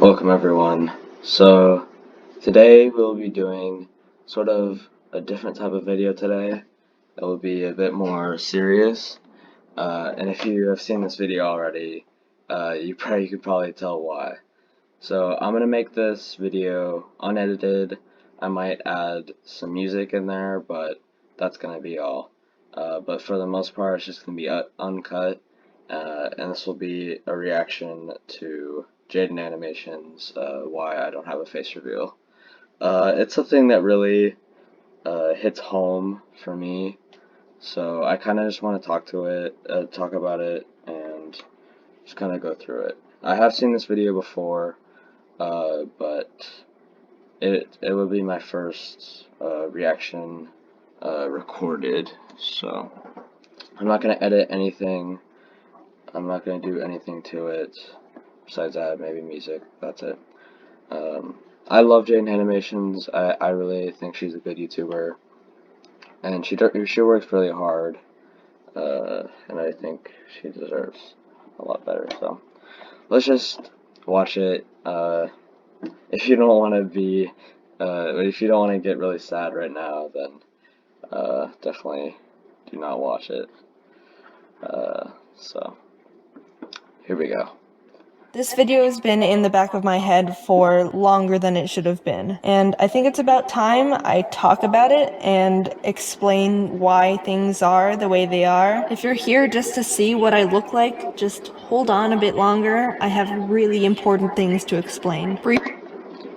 Welcome everyone. So today we'll be doing sort of a different type of video today. It will be a bit more serious. And if you have seen this video already, you could probably tell why. So I'm gonna make this video unedited. I might add some music in there, but that's gonna be all. But for the most part, it's just gonna be uncut, and this will be a reaction to Jaiden Animations, why I don't have a face reveal. It's something that really hits home for me, so I kind of just want to talk about it, and just kind of go through it. I have seen this video before, but it would be my first reaction recorded, so I'm not gonna edit anything. I'm not gonna do anything to it besides add maybe music. That's it. I love Jaiden Animations. I really think she's a good YouTuber, and she works really hard, and I think she deserves a lot better. So let's just watch it. If you don't want to be, if you don't want to get really sad right now, then definitely do not watch it. So here we go. This video has been in the back of my head for longer than it should have been, and I think it's about time I talk about it and explain why things are the way they are. If you're here just to see what I look like, just hold on a bit longer. I have really important things to explain.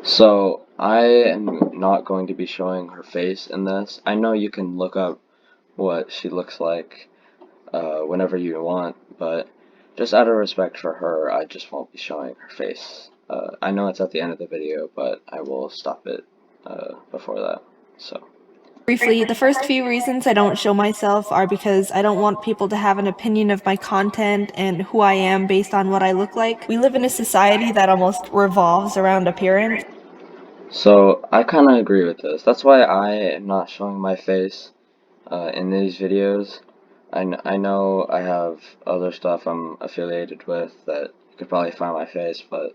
So I am not going to be showing her face in this. I know you can look up what she looks like whenever you want, but just out of respect for her, I just won't be showing her face. I know it's at the end of the video, but I will stop it before that. So. Briefly, the first few reasons I don't show myself are because I don't want people to have an opinion of my content and who I am based on what I look like. We live in a society that almost revolves around appearance. So I kind of agree with this. That's why I am not showing my face in these videos. I know I have other stuff I'm affiliated with that you could probably find my face, but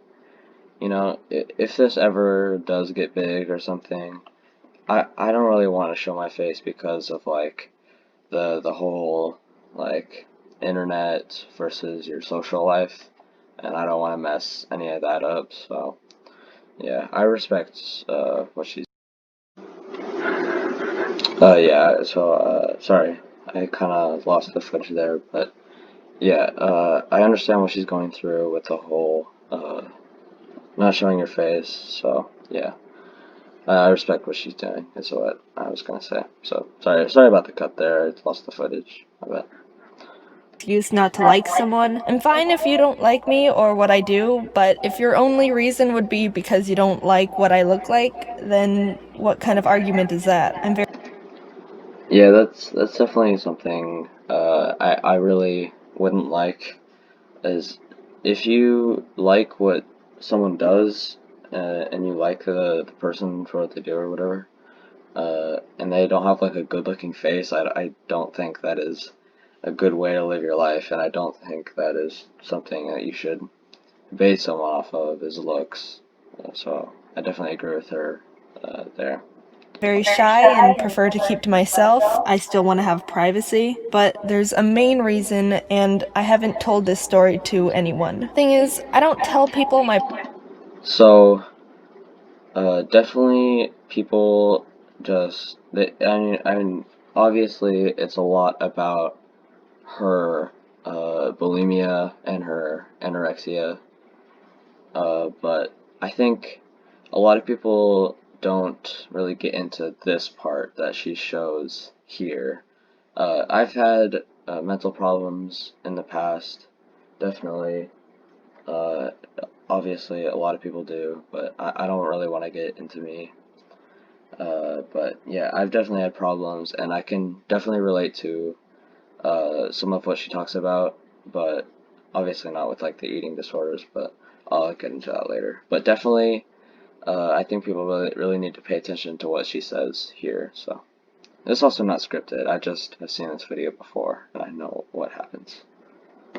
you know, if this ever does get big or something, I don't really want to show my face because of like the whole like internet versus your social life, and I don't want to mess any of that up. So yeah, I respect what she's. Yeah. So sorry, I kind of lost the footage there, but yeah, I understand what she's going through with the whole not showing your face. So yeah. I respect what she's doing, is what I was gonna say. So sorry about the cut there. I lost the footage. I bet. Excuse not to like someone. I'm fine if you don't like me or what I do, but if your only reason would be because you don't like what I look like, then what kind of argument is that? I'm very Yeah, that's definitely something I really wouldn't like. Is if you like what someone does and you like the person for what they do or whatever, and they don't have like a good looking face, I don't think that is a good way to live your life, and I don't think that is something that you should base someone off of his looks. So I definitely agree with her there. very shy and prefer to keep to myself. I still want to have privacy, but there's a main reason, and I haven't told this story to anyone. Thing is, I don't tell people my So definitely people I mean, obviously it's a lot about her bulimia and her anorexia, but I think a lot of people don't really get into this part that she shows here. I've had mental problems in the past, definitely. Uh, Obviously, a lot of people do, but I don't really want to get into me. But yeah, I've definitely had problems, and I can definitely relate to some of what she talks about, but obviously not with like the eating disorders, but I'll get into that later. But definitely, I think people really need to pay attention to what she says here. So it's also not scripted. I just have seen this video before, and I know what happens.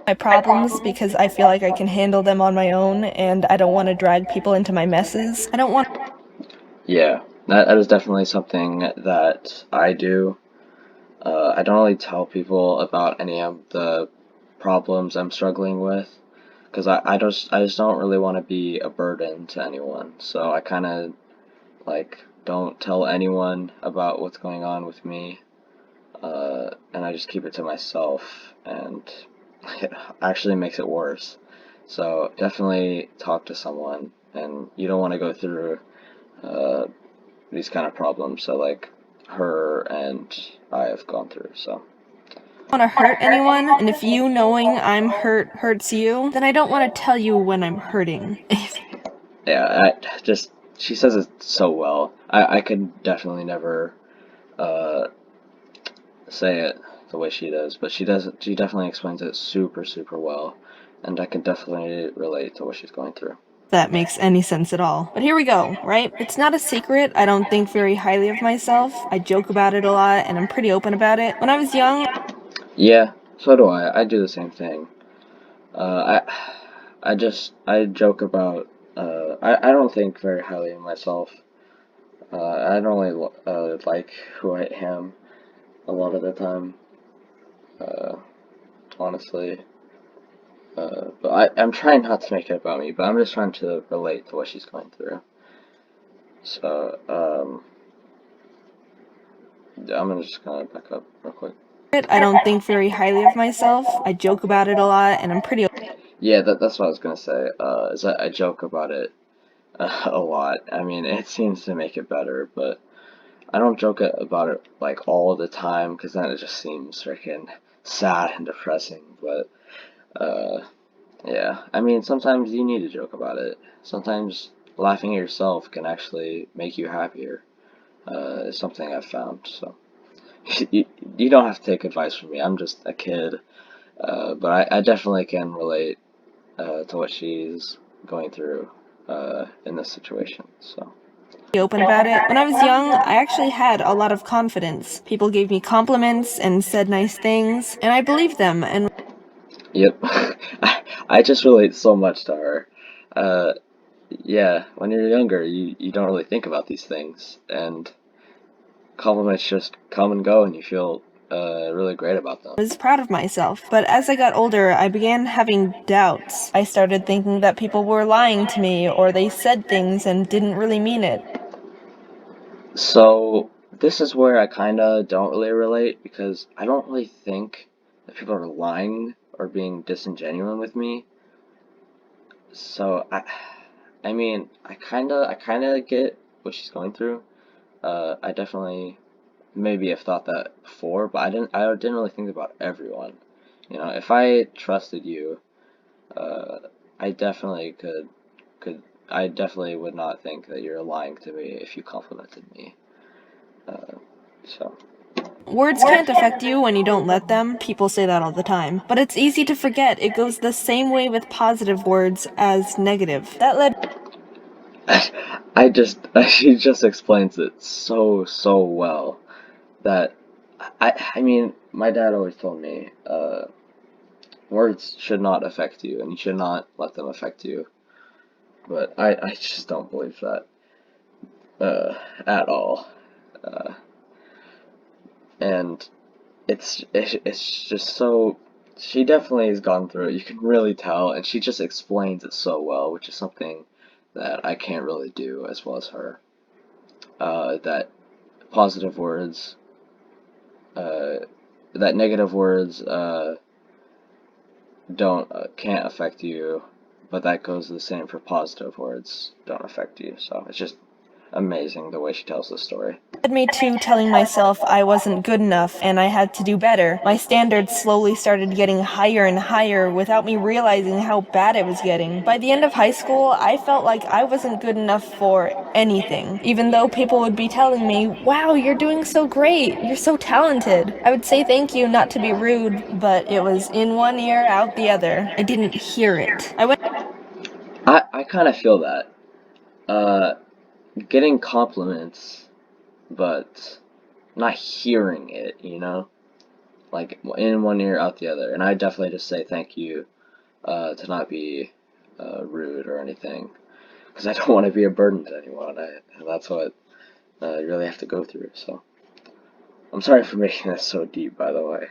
my problems because I feel like I can handle them on my own and I don't want to drag people into my messes. I don't want Yeah, that is definitely something that I do. I don't really tell people about any of the problems I'm struggling with because I just don't really want to be a burden to anyone. So I kind of like don't tell anyone about what's going on with me, and I just keep it to myself, and it actually makes it worse. So definitely talk to someone, and you don't want to go through uh, these kind of problems. So like her and I have gone through. So to hurt anyone, and if you knowing I'm hurt hurts you, then I don't want to tell you when I'm hurting. yeah, I just she says it so well. I could definitely never uh, say it the way she does, but she does. She definitely explains it super super well, and I can definitely relate to what she's going through. That makes any sense at all. But here we go, right? It's not a secret. I don't think very highly of myself. I joke about it a lot and I'm pretty open about it. When I was young, Yeah, so do I. I do the same thing. I joke about. I don't think very highly of myself. I don't really like who I am a lot of the time. Uh, honestly. But I'm trying not to make it about me, but I'm just trying to relate to what she's going through. So, just gonna back up real quick. I don't think very highly of myself. I joke about it a lot and I'm pretty Yeah, that's what I was gonna say. Is that I joke about it a lot. I mean, it seems to make it better, but I don't joke about it like all the time because then it just seems freaking sad and depressing. But yeah, I mean, sometimes you need to joke about it. Sometimes laughing at yourself can actually make you happier. Is something I've found. So you, you don't have to take advice from me. I'm just a kid, but I definitely can relate to what she's going through in this situation. So. open about it. When I was young, I actually had a lot of confidence. People gave me compliments and said nice things, and I believed them. And Yep, I just relate so much to her. Uh, yeah, when you're younger, you don't really think about these things, and compliments just come and go, and you feel really great about them. was proud of myself. But as I got older, I began having doubts. I started thinking that people were lying to me or they said things and didn't really mean it. So this is where I kind of don't really relate because I don't really think that people are lying or being disingenuine with me. So I mean, I kind of get what she's going through. I definitely maybe have thought that before, but I didn't really think about everyone. You know, if I trusted you, uh, I definitely could I definitely would not think that you're lying to me if you complimented me. Uh, so Words can't affect you when you don't let them. People say that all the time. But it's easy to forget. It goes the same way with positive words as negative. That led I just she just explains it so well that I mean my dad always told me words should not affect you and you should not let them affect you, but I just don't believe that uh, at all. Uh, and it's just so she definitely has gone through it. You can really tell, and she just explains it so well, which is something that I can't really do as well as her. That positive words, uh, that negative words don't can't affect you, but that goes the same for positive words don't affect you. So it's just amazing the way she tells the story. me to telling myself I wasn't good enough and I had to do better. My standards slowly started getting higher and higher without me realizing how bad it was getting. By the end of high school, I felt like I wasn't good enough for anything. Even though people would be telling me, wow, you're doing so great, you're so talented. I would say thank you, not to be rude, but it was in one ear, out the other. I didn't hear it. I went I kind of feel that. Uh, Getting compliments, but not hearing it, you know? like in one ear, out the other. And I definitely just say thank you to not be rude or anything, because I don't want to be a burden to anyone. That's what you really have to go through. So I'm sorry for making this so deep, by the way.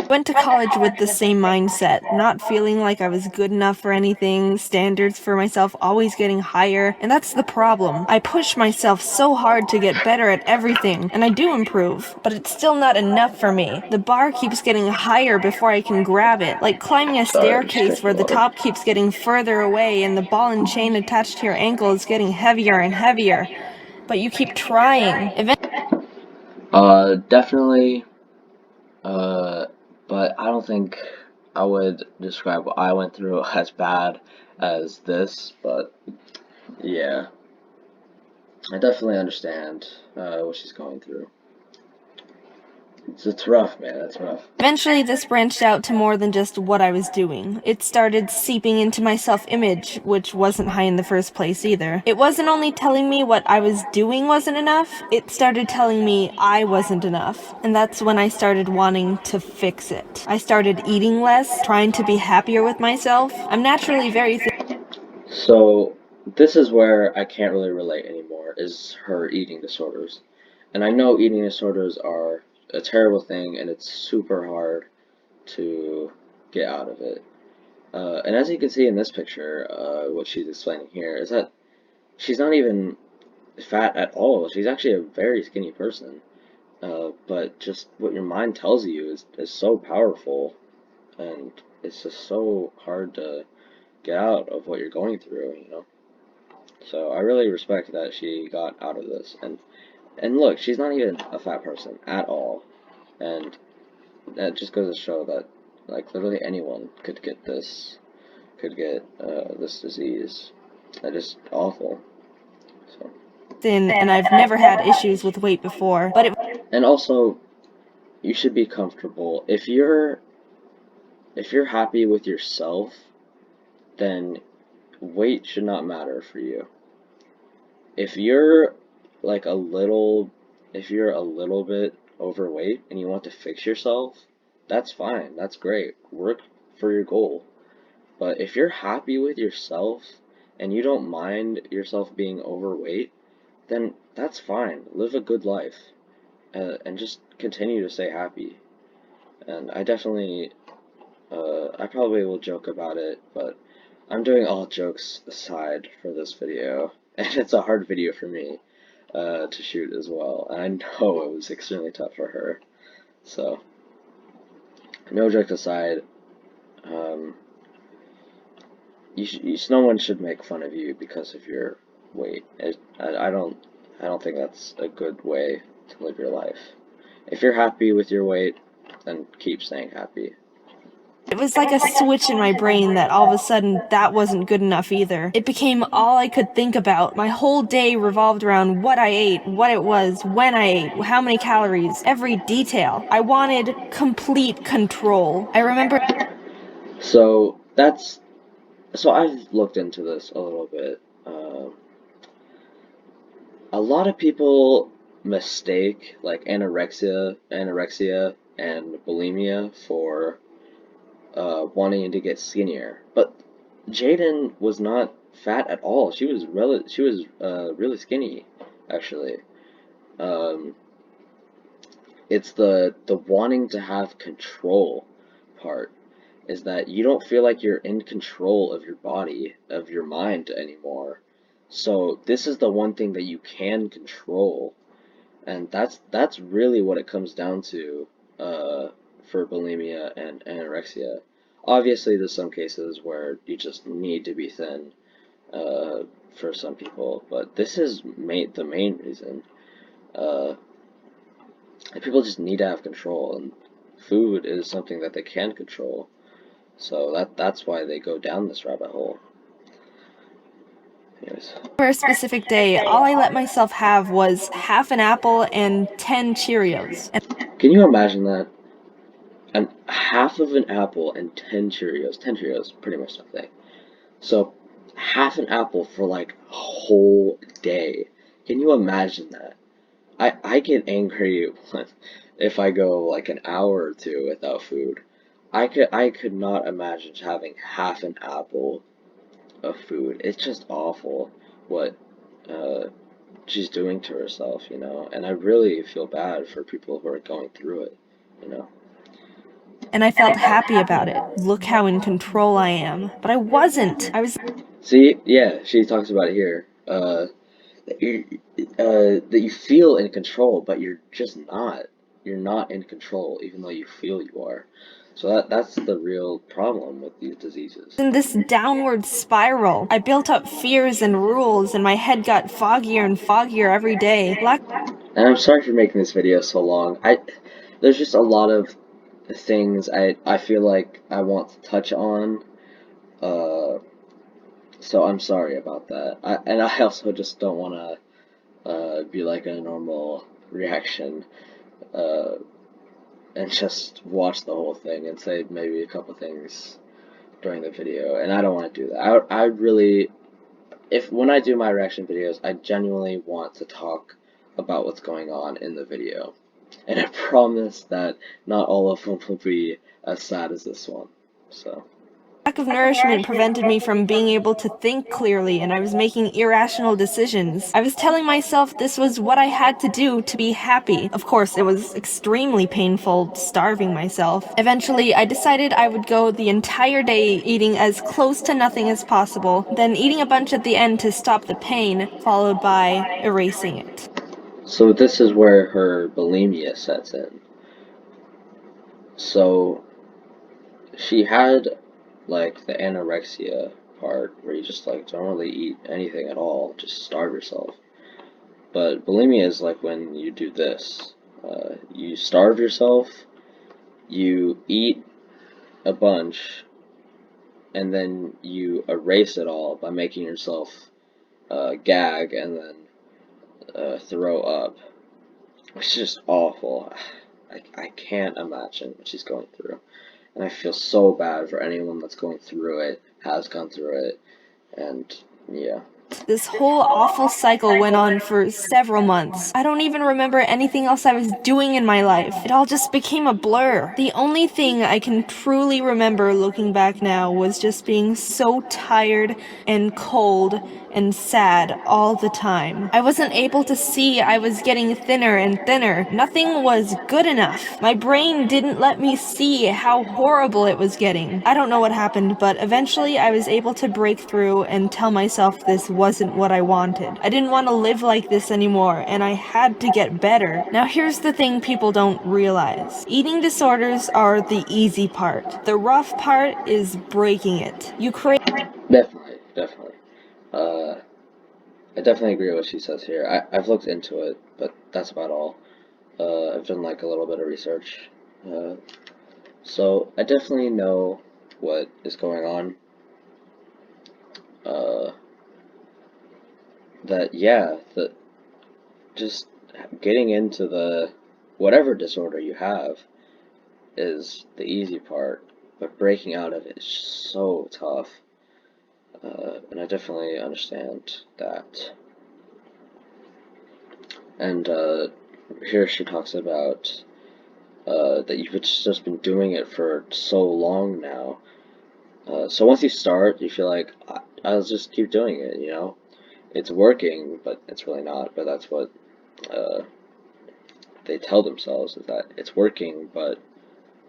Went to college with the same mindset, not feeling like I was good enough for anything, standards for myself always getting higher, and that's the problem. I push myself so hard to get better at everything, and I do improve, but it's still not enough for me. The bar keeps getting higher before I can grab it, like climbing a Sorry, I'm just staircase where drinking the water. top keeps getting further away and the ball and chain attached to your ankle is getting heavier and heavier. But you keep trying. Definitely. Uh, but I don't think I would describe what I went through as bad as this. But yeah, I definitely understand what she's going through. It's rough, man. It's rough. Eventually, this branched out to more than just what I was doing. It started seeping into my self-image, which wasn't high in the first place either. It wasn't only telling me what I was doing wasn't enough, it started telling me I wasn't enough. And that's when I started wanting to fix it. I started eating less, trying to be happier with myself. I'm naturally very So this is where I can't really relate anymore, is her eating disorders. And I know eating disorders are a terrible thing and it's super hard to get out of it. And as you can see in this picture, what she's explaining here is that she's not even fat at all. She's actually a very skinny person. But just what your mind tells you is so powerful, and it's just so hard to get out of what you're going through, you know? So I really respect that she got out of this. And look, she's not even a fat person at all. And that just goes to show that, like, literally anyone could get this disease. That is awful. So. thin, and I've never had issues with weight before, but it And also, you should be comfortable. If you're happy with yourself, then weight should not matter for you. If you're like a little, if you're a little bit overweight and you want to fix yourself, that's fine. That's great. Work for your goal. But if you're happy with yourself and you don't mind yourself being overweight, then that's fine. Live a good life and just continue to stay happy. And I probably will joke about it, but I'm doing all jokes aside for this video, and it's a hard video for me to shoot as well. And I know it was extremely tough for her. So, no jokes aside, um, no one should make fun of you because of your weight. I don't think that's a good way to live your life. If you're happy with your weight, then keep staying happy. was like a switch in my brain that all of a sudden that wasn't good enough either. It became all I could think about. My whole day revolved around what I ate, what it was, when I ate, how many calories, every detail. I wanted complete control. I remember So so I've looked into this a little bit. A lot of people mistake like anorexia and bulimia for wanting to get skinnier. But Jaden was not fat at all. She was really skinny, actually. Um, it's the wanting to have control part is that you don't feel like you're in control of your body, of your mind anymore. So this is the one thing that you can control, and that's really what it comes down to for bulimia and anorexia. Obviously, there's some cases where you just need to be thin uh, for some people, but this is the main reason. Uh, and people just need to have control, and food is something that they can control. So that's why they go down this rabbit hole. Anyways. a specific day, all I let myself have was half an apple and 10 Cheerios. Can you imagine that? And half of an apple and 10 Cheerios. 10 Cheerios, pretty much nothing. So half an apple for like a whole day. Can you imagine that? I get angry if I go like an hour or two without food, I could not imagine having half an apple of food. It's just awful what uh, she's doing to herself, you know. And I really feel bad for people who are going through it, you know. And I felt happy about it. Look how in control I am. But I wasn't. I was See, yeah, she talks about it here. That you feel in control, but you're just not. You're not in control, even though you feel you are. So that's the real problem with these diseases. in this downward spiral. I built up fears and rules, and my head got foggier and foggier every day. And I'm sorry for making this video so long. There's just a lot of things I feel like I want to touch on. Uh, so I'm sorry about that. And I also just don't want to be like a normal reaction. Uh, and just watch the whole thing and say maybe a couple things during the video, and I don't want to do that. I really, if when I do my reaction videos, I genuinely want to talk about what's going on in the video, and I promise that not all of them will be as sad as this one. So. Lack of nourishment prevented me from being able to think clearly, and I was making irrational decisions. I was telling myself this was what I had to do to be happy. Of course, it was extremely painful, starving myself. Eventually, I decided I would go the entire day eating as close to nothing as possible, then eating a bunch at the end to stop the pain, followed by erasing it. So this is where her bulimia sets in. So she had like the anorexia part where you just like don't really eat anything at all, just starve yourself. But bulimia is like when you do this. You starve yourself, you eat a bunch, and then you erase it all by making yourself gag and then throw up, which is just awful. I can't imagine what she's going through. And I feel so bad for anyone that's going through it, has gone through it, and yeah. This whole awful cycle went on for several months. I don't even remember anything else I was doing in my life. It all just became a blur. The only thing I can truly remember looking back now was just being so tired and cold and sad all the time. I wasn't able to see I was getting thinner and thinner. Nothing was good enough. My brain didn't let me see how horrible it was getting. I don't know what happened, but eventually I was able to break through and tell myself this wasn't what I wanted. I didn't want to live like this anymore, and I had to get better. Now here's the thing people don't realize. Eating disorders are the easy part. The rough part is breaking it. You crave Definitely, definitely. Uh, I definitely agree with what she says here. I've looked into it, but that's about all. I've done like a little bit of research. Uh, so I definitely know what is going on. Uh, that yeah, that just getting into the whatever disorder you have is the easy part, but breaking out of it is so tough. And I definitely understand that. And here she talks about that you've just been doing it for so long now. So once you start, you feel like I'll just keep doing it. You know, it's working, but it's really not. But that's what uh, they tell themselves is that it's working, but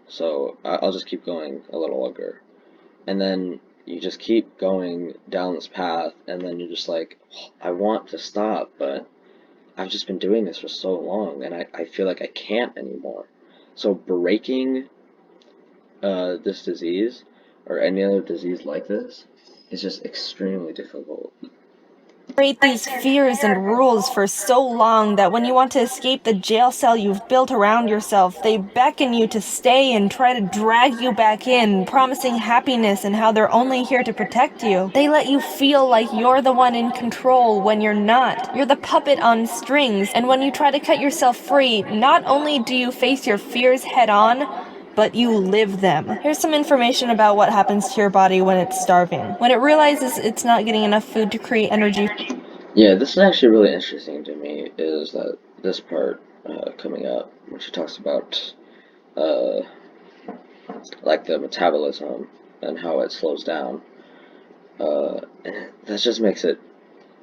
so I'll just keep going a little longer. And then you just keep going down this path, and then you're just like, I want to stop, but I've just been doing this for so long, and I feel like I can't anymore. So breaking this disease, or any other disease like this, is just extremely difficult. create these fears and rules for so long that when you want to escape the jail cell you've built around yourself, they beckon you to stay and try to drag you back in, promising happiness and how they're only here to protect you. They let you feel like you're the one in control when you're not. You're the puppet on strings, and when you try to cut yourself free, not only do you face your fears head on, but you live them. Here's some information about what happens to your body when it's starving. When it realizes it's not getting enough food to create energy. Yeah, this is actually really interesting to me, is that this part. coming up, when she talks about uh, like the metabolism and how it slows down. And that just makes it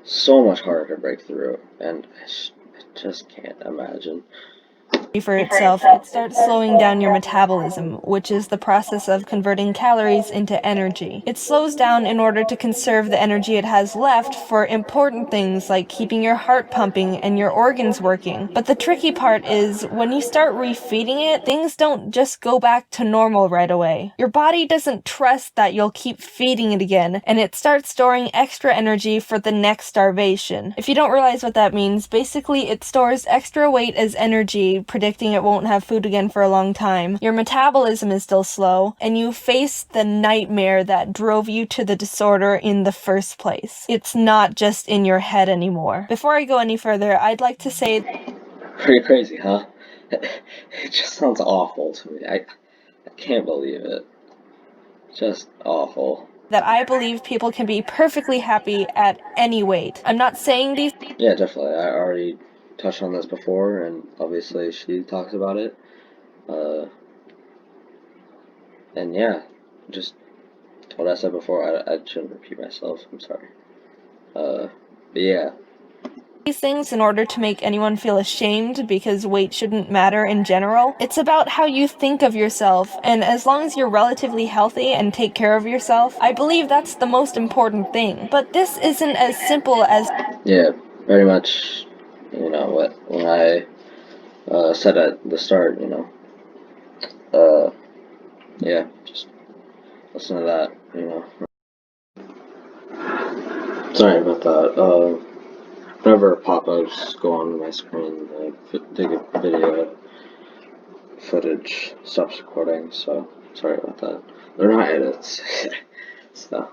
so much harder to break through, and I just can't imagine. For itself, it starts slowing down your metabolism, which is the process of converting calories into energy. It slows down in order to conserve the energy it has left for important things like keeping your heart pumping and your organs working. But the tricky part is, when you start refeeding it, things don't just go back to normal right away. Your body doesn't trust that you'll keep feeding it again, and it starts storing extra energy for the next starvation. If you don't realize what that means, basically it stores extra weight as energy, predicting it won't have food again for a long time. Your metabolism is still slow, and you face the nightmare that drove you to the disorder in the first place. It's not just in your head anymore. Before I go any further, I'd like to say Pretty crazy, huh? It just sounds awful to me. I can't believe it. Just awful. that I believe people can be perfectly happy at any weight. I'm not saying these Yeah, definitely. I already touched on this before, and obviously she talks about it. Uh, and yeah, just what I said before. I shouldn't repeat myself. I'm sorry. But yeah, things in order to make anyone feel ashamed because weight shouldn't matter in general. It's about how you think of yourself, and as long as you're relatively healthy and take care of yourself, I believe that's the most important thing. But this isn't as simple as yeah, very much. You know what when I said at the start. Uh, yeah, just listen to that. Sorry about that. Whenever pop-ups go on my screen, the video footage stops recording, so sorry about that. They're not edits. So,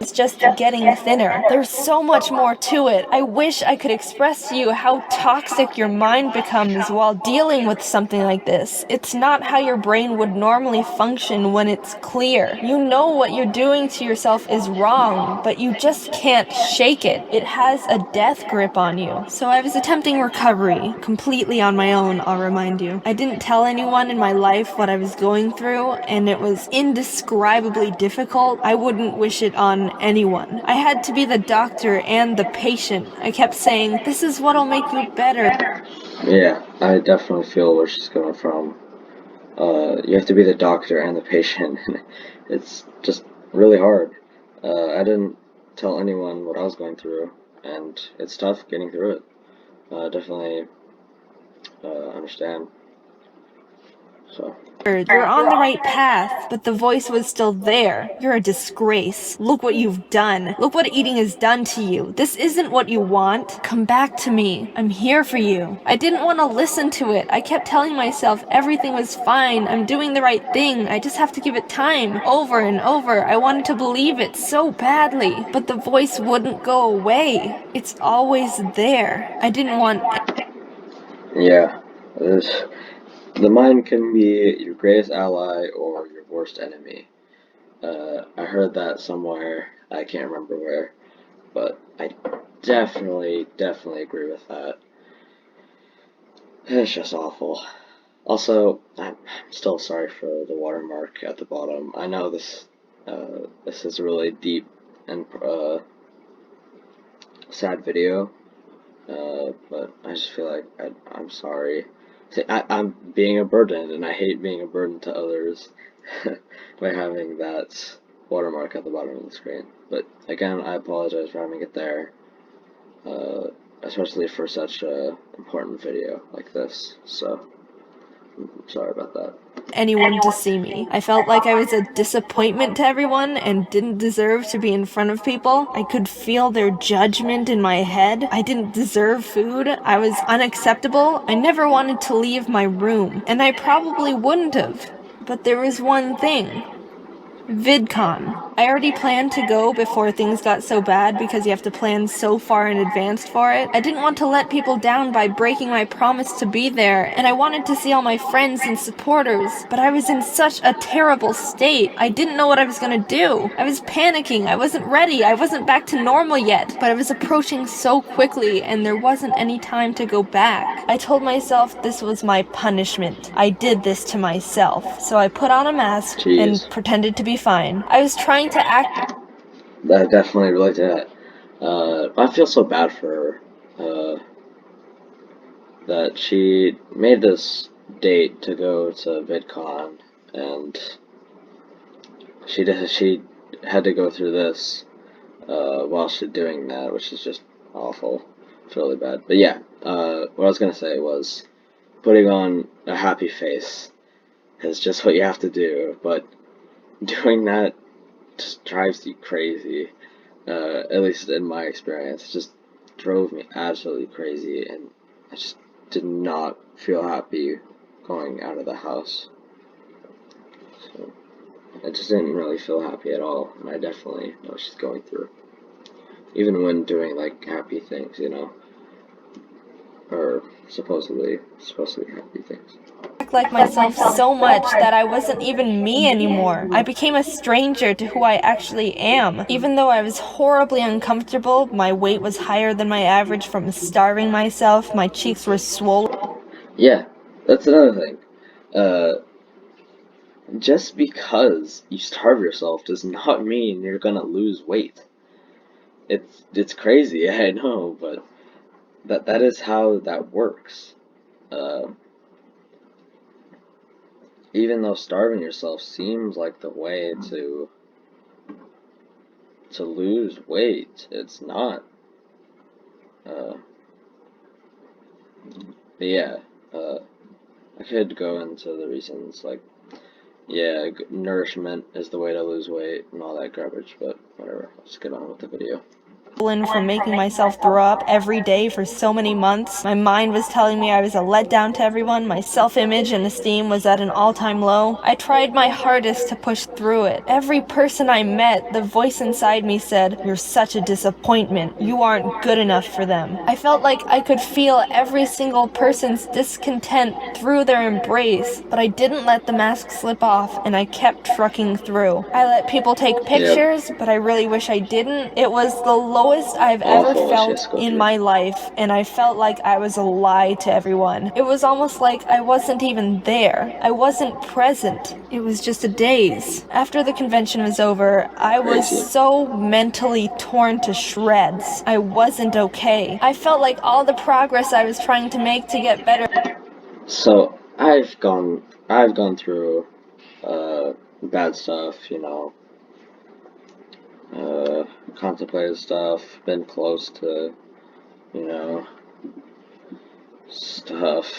it's just getting thinner. There's so much more to it. I wish I could express to you how toxic your mind becomes while dealing with something like this. It's not how your brain would normally function when it's clear. You know what you're doing to yourself is wrong, but you just can't shake it. It has a death grip on you. So I was attempting recovery, completely on my own, I'll remind you. I didn't tell anyone in my life what I was going through, and it was indescribably difficult. I wouldn't wish it on anyone. I had to be the doctor and the patient. I kept saying, this is what'll make you better. yeah, I definitely feel where she's coming from. You have to be the doctor and the patient. It's just really hard. I didn't tell anyone what I was going through, and it's tough getting through it. Definitely understand. So. You're on the right path, but the voice was still there. You're a disgrace. Look what you've done. Look what eating has done to you. This isn't what you want. Come back to me. I'm here for you. I didn't want to listen to it. I kept telling myself everything was fine. I'm doing the right thing. I just have to give it time. Over and over. I wanted to believe it so badly, but the voice wouldn't go away. It's always there. I didn't want Yeah, the mind can be your greatest ally or your worst enemy. I heard that somewhere. I can't remember where, but I definitely agree with that. It's just awful. Also, I'm still sorry for the watermark at the bottom. I know this is a really deep and sad video, but I just feel like I'm sorry. See, I'm being a burden, and I hate being a burden to others by having that watermark at the bottom of the screen. But again, I apologize for having it there, uh, especially for such a important video like this. So, I'm sorry about that. anyone to see me. I felt like I was a disappointment to everyone and didn't deserve to be in front of people. I could feel their judgment in my head. I didn't deserve food. I was unacceptable. I never wanted to leave my room, and I probably wouldn't have. But there was one thing. VidCon. I already planned to go before things got so bad because you have to plan so far in advance for it. I didn't want to let people down by breaking my promise to be there, and I wanted to see all my friends and supporters, but I was in such a terrible state. I didn't know what I was gonna do. I was panicking. I wasn't ready. I wasn't back to normal yet, but I was approaching so quickly, and there wasn't any time to go back. I told myself this was my punishment. I did this to myself. So I put on a mask and Jeez. pretended to be fine. I was trying to act. I definitely relate to that. I feel so bad for her. That she made this date to go to VidCon, and she had to go through this while she's doing that, which is just awful. It's really bad. But yeah, what I was gonna say was putting on a happy face is just what you have to do, but doing that just drives you crazy. At least in my experience, it just drove me absolutely crazy, and I just did not feel happy going out of the house. So I just didn't really feel happy at all, and I definitely know what she's going through. Even when doing like happy things, or supposedly happy things. Like myself so much that I wasn't even me anymore. I became a stranger to who I actually am. Even though I was horribly uncomfortable, my weight was higher than my average from starving myself, my cheeks were swollen. Yeah, that's another thing. Uh, just because you starve yourself does not mean you're gonna lose weight. It's crazy, I know, but that is how that works. Uh, Even though starving yourself seems like the way to lose weight, it's not. Uh, but yeah, uh, I could go into the reasons like yeah, nourishment is the way to lose weight and all that garbage, but whatever. Let's get on with the video. From making myself throw up every day for so many months. My mind was telling me I was a letdown to everyone. My self-image and esteem was at an all-time low. I tried my hardest to push through it. Every person I met, the voice inside me said, "You're such a disappointment. You aren't good enough for them." I felt like I could feel every single person's discontent through their embrace, but I didn't let the mask slip off, and I kept trucking through. I let people take Yep. pictures, but I really wish I didn't. It was the lowest I've ever Awful what she has felt to go in through. my life, and I felt like I was a lie to everyone. It was almost like I wasn't even there. I wasn't present. It was just a daze. After the convention was over, I was Crazy. so mentally torn to shreds. I wasn't okay. I felt like all the progress I was trying to make to get better. So I've gone through bad stuff, uh, contemplated stuff, been close to, you know, stuff.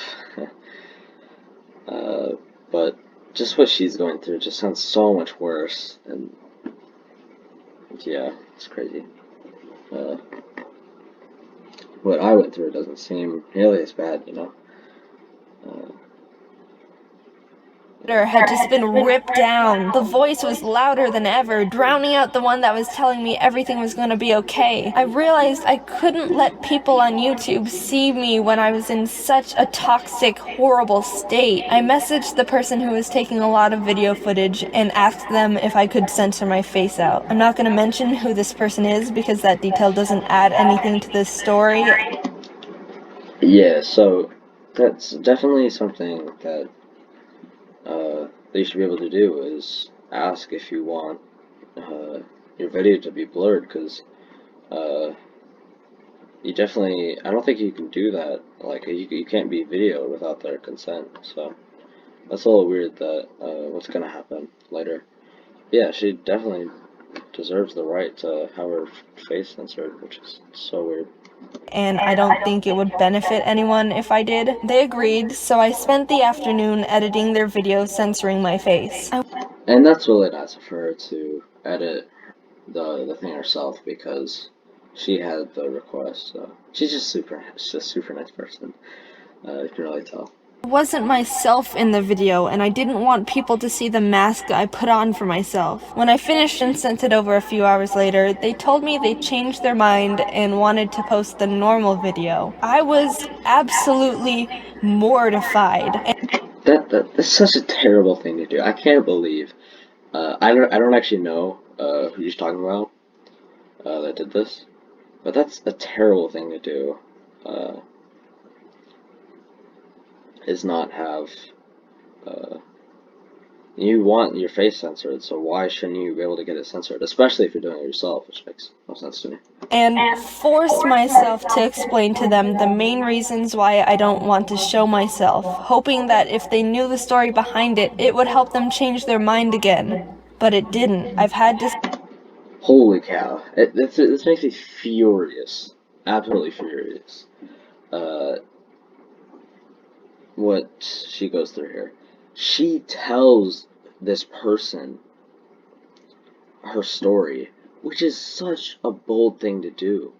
uh, but just what she's going through just sounds so much worse, and yeah, it's crazy. Uh, what I went through doesn't seem nearly as bad. Uh, Had just been ripped down. The voice was louder than ever, drowning out the one that was telling me everything was gonna be okay. I realized I couldn't let people on YouTube see me when I was in such a toxic, horrible state. I messaged the person who was taking a lot of video footage and asked them if I could censor my face out. I'm not gonna mention who this person is because that detail doesn't add anything to this story. yeah, so that's definitely something that you should be able to do is ask if you want uh, your video to be blurred, because uh, I don't think you can do that. Like, you can't be videoed without their consent, so that's a little weird that what's gonna happen later. Yeah, she definitely deserves the right to have her face censored, which is so weird. And I don't think it would benefit anyone if I did. They agreed, so I spent the afternoon editing their video censoring my face. And that's really nice of her to edit the thing herself, because she had the request. So she's just super nice person. You can really tell. wasn't myself in the video, and I didn't want people to see the mask I put on for myself. When I finished and sent it over a few hours later, they told me they changed their mind and wanted to post the normal video. I was absolutely mortified. That's such a terrible thing to do. I can't believe. I don't actually know who you're talking about that did this, but that's a terrible thing to do. Uh, is not have uh, you want your face censored, so why shouldn't you be able to get it censored? Especially if you're doing it yourself, which makes no sense to me. And forced myself to explain to them the main reasons why I don't want to show myself, hoping that if they knew the story behind it, it would help them change their mind again. But it didn't. I've had to. Holy cow! This makes me furious, absolutely furious. Uh, what she goes through here. She tells this person her story, which is such a bold thing to do,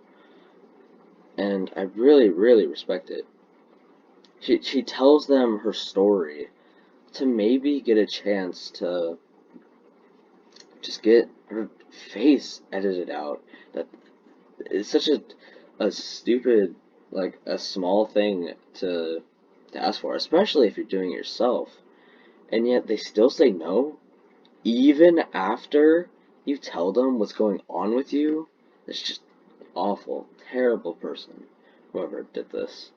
and I really, really respect it. She tells them her story to maybe get a chance to just get her face edited out. That it's such a stupid, like a small thing to ask for, especially if you're doing it yourself. And yet they still say no, even after you tell them what's going on with you. It's just awful, terrible person, whoever did this.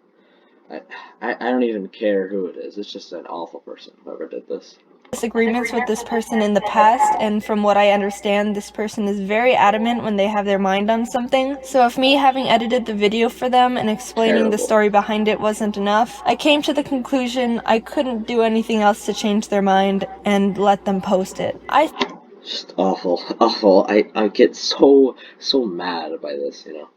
I, I don't even care who it is. It's just an awful person, whoever did this. Disagreements with this person in the past, and from what I understand, this person is very adamant when they have their mind on something. So if me having edited the video for them and explaining the Terrible. story behind it wasn't enough, I came to the conclusion I couldn't do anything else to change their mind and let them post it. Just awful, awful. I get so mad by this, you know.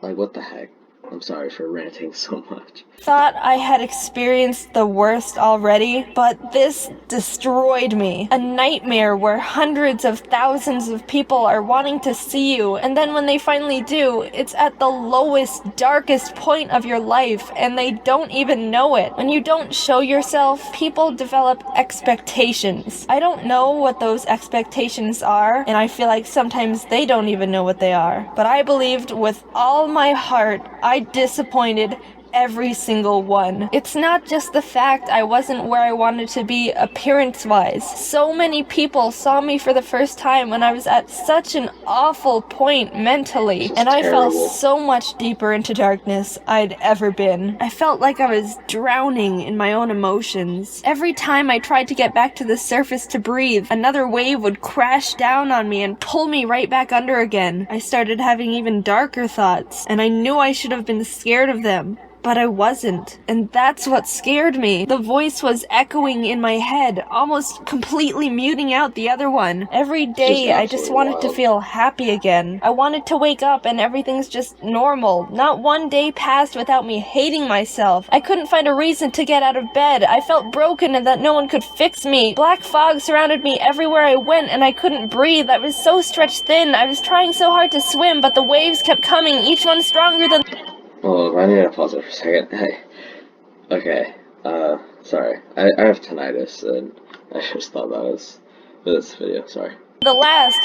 Like what the heck? I'm sorry for ranting so much. Thought I had experienced the worst already, but this destroyed me. A nightmare where hundreds of thousands of people are wanting to see you, and then when they finally do, it's at the lowest, darkest point of your life, and they don't even know it. When you don't show yourself, people develop expectations. I don't know what those expectations are, and I feel like sometimes they don't even know what they are. But I believed with all my heart I disappointed every single one. It's not just the fact I wasn't where I wanted to be appearance-wise. So many people saw me for the first time when I was at such an awful point mentally, and I fell so much deeper into darkness I'd ever been. I felt like I was drowning in my own emotions. Every time I tried to get back to the surface to breathe, another wave would crash down on me and pull me right back under again. I started having even darker thoughts, and I knew I should have been scared of them. But I wasn't, and that's what scared me. The voice was echoing in my head, almost completely muting out the other one. Every day, I just wanted to feel happy again. I wanted to wake up and everything's just normal. Not one day passed without me hating myself. I couldn't find a reason to get out of bed. I felt broken and that no one could fix me. Black fog surrounded me everywhere I went and I couldn't breathe. I was so stretched thin. I was trying so hard to swim, but the waves kept coming, each one stronger than... Oh, I need to pause it for a second. Hey, okay. Sorry. I have tinnitus, and I just thought about this for this video. Sorry. the last.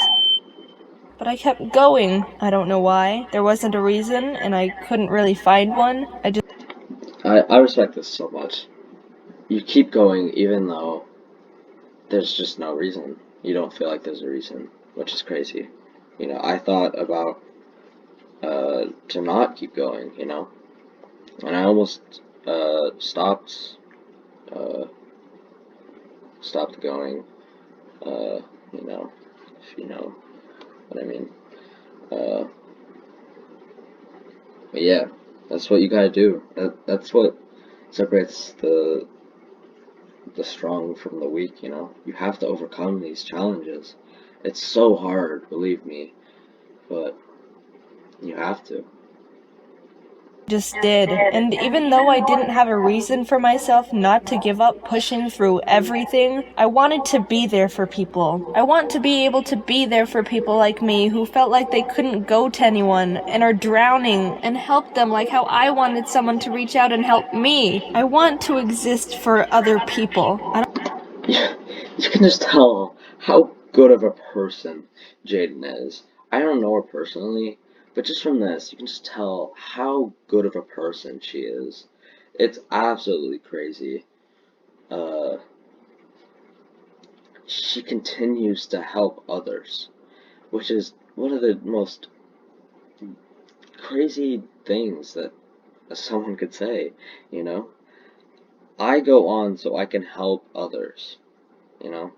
But I kept going. I don't know why. There wasn't a reason, and I couldn't really find one. I respect this so much. You keep going even though there's just no reason. You don't feel like there's a reason, which is crazy. You know, I thought about to not keep going, you know, and I almost stopped uh, stopped going. You know, if you know what I mean. Uh, but yeah, that's what you gotta do. That's what separates the strong from the weak. You know, you have to overcome these challenges. It's so hard, believe me, but you have to. just did. And even though I didn't have a reason for myself not to give up pushing through everything, I wanted to be there for people. I want to be able to be there for people like me who felt like they couldn't go to anyone and are drowning, and help them like how I wanted someone to reach out and help me. I want to exist for other people. You can just tell how good of a person Jaiden is. I don't know her personally, but just from this, you can just tell how good of a person she is. It's absolutely crazy. Uh, she continues to help others, which is one of the most crazy things that someone could say, you know? I go on so I can help others, you know?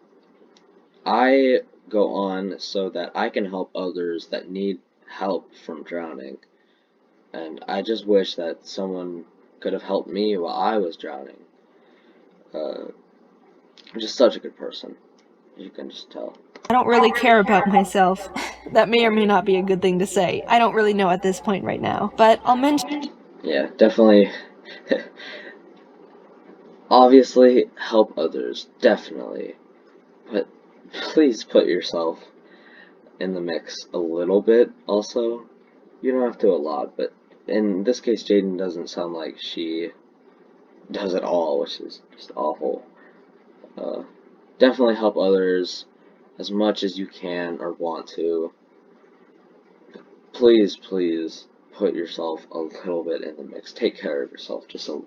I go on so that I can help others that need help from drowning. And I just wish that someone could have helped me while I was drowning. I'm just such a good person. You can just tell. I don't really care about myself. That may or may not be a good thing to say. I don't really know at this point right now. But I'll mention. Yeah, definitely. Obviously, help others. Definitely. But please put yourself in the mix a little bit also. You don't have to a lot, but in this case, Jaiden doesn't sound like she does it all, which is just awful. Uh, Definitely help others as much as you can or want to. Please, please put yourself a little bit in the mix. Take care of yourself just a.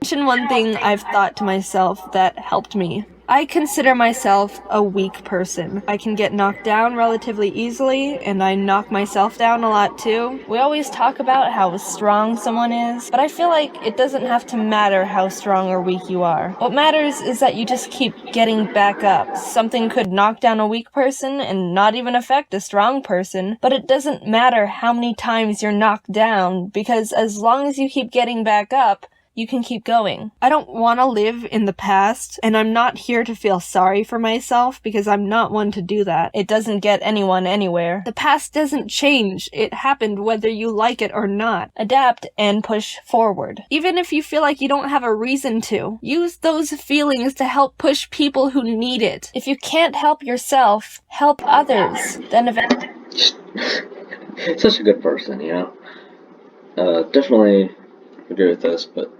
Mention one thing I've thought to myself that helped me. I consider myself a weak person. I can get knocked down relatively easily, and I knock myself down a lot too. We always talk about how strong someone is, but I feel like it doesn't have to matter how strong or weak you are. What matters is that you just keep getting back up. Something could knock down a weak person and not even affect a strong person, but it doesn't matter how many times you're knocked down, because as long as you keep getting back up, you can keep going. I don't want to live in the past, and I'm not here to feel sorry for myself because I'm not one to do that. It doesn't get anyone anywhere. The past doesn't change. It happened whether you like it or not. Adapt and push forward. Even if you feel like you don't have a reason to, use those feelings to help push people who need it. If you can't help yourself, help others. Then eventually. Such a good person, you know? Definitely agree with this, but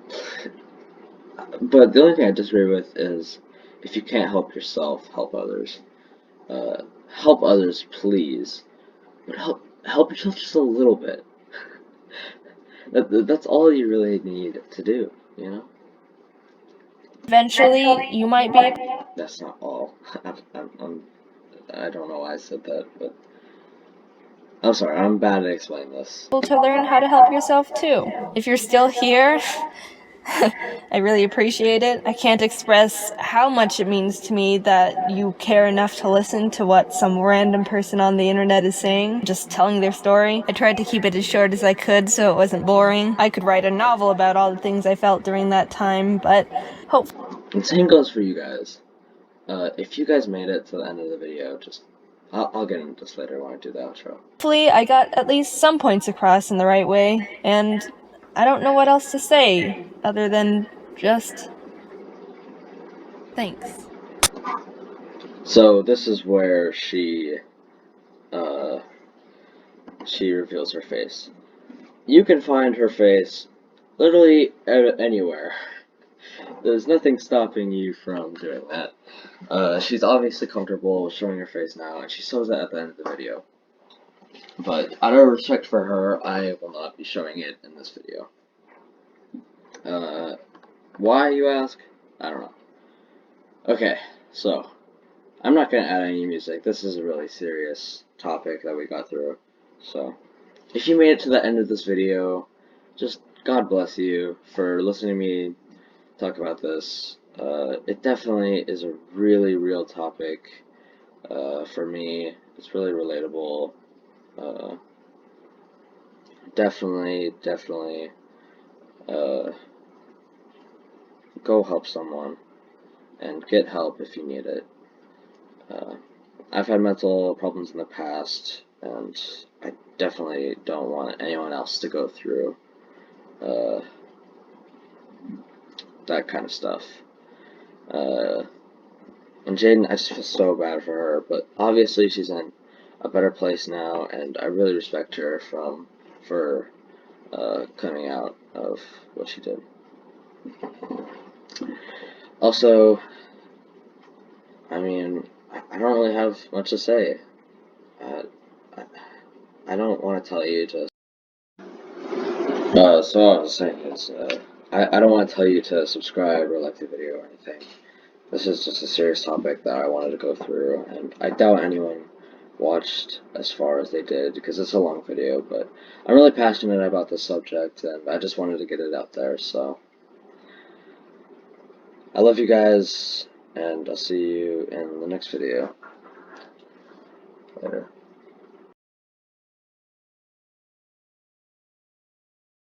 the only thing I disagree with is if you can't help yourself, help others. Help others, please, but help yourself just a little bit. That's all you really need to do, you know. Eventually, you might be able. That's not all. I don't know why I said that, but I'm sorry. I'm bad at explaining this. To learn how to help yourself too. If you're still here, I really appreciate it. I can't express how much it means to me that you care enough to listen to what some random person on the internet is saying, just telling their story. I tried to keep it as short as I could so it wasn't boring. I could write a novel about all the things I felt during that time, but hopefully. And same goes for you guys. If you guys made it to the end of the video, I'll get into this later when I do the outro. Hopefully, I got at least some points across in the right way, and I don't know what else to say other than just thanks. So this is where she reveals her face. You can find her face literally anywhere. There's nothing stopping you from doing that. She's obviously comfortable showing her face now, and she shows that at the end of the video. But out of respect for her, I will not be showing it in this video. Why, you ask? I don't know. Okay, so, I'm not gonna add any music. This is a really serious topic that we got through. So, if you made it to the end of this video, just God bless you for listening to me talk about this. It definitely is a really real topic for me. It's really relatable. Uh, definitely uh, go help someone and get help if you need it. Uh, I've had mental problems in the past, and I definitely don't want anyone else to go through uh, that kind of stuff. Uh, and Jaiden, I just feel so bad for her, but obviously she's in a better place now, and I really respect her for coming out of what she did. Also, I mean, I don't really have much to say. Uh, I don't want to tell you to. So what I was saying is, I don't want to tell you to subscribe or like the video or anything. This is just a serious topic that I wanted to go through, and I doubt anyone watched as far as they did because it's a long video, but I'm really passionate about this subject, and I just wanted to get it out there, so I love you guys, and I'll see you in the next video. Later.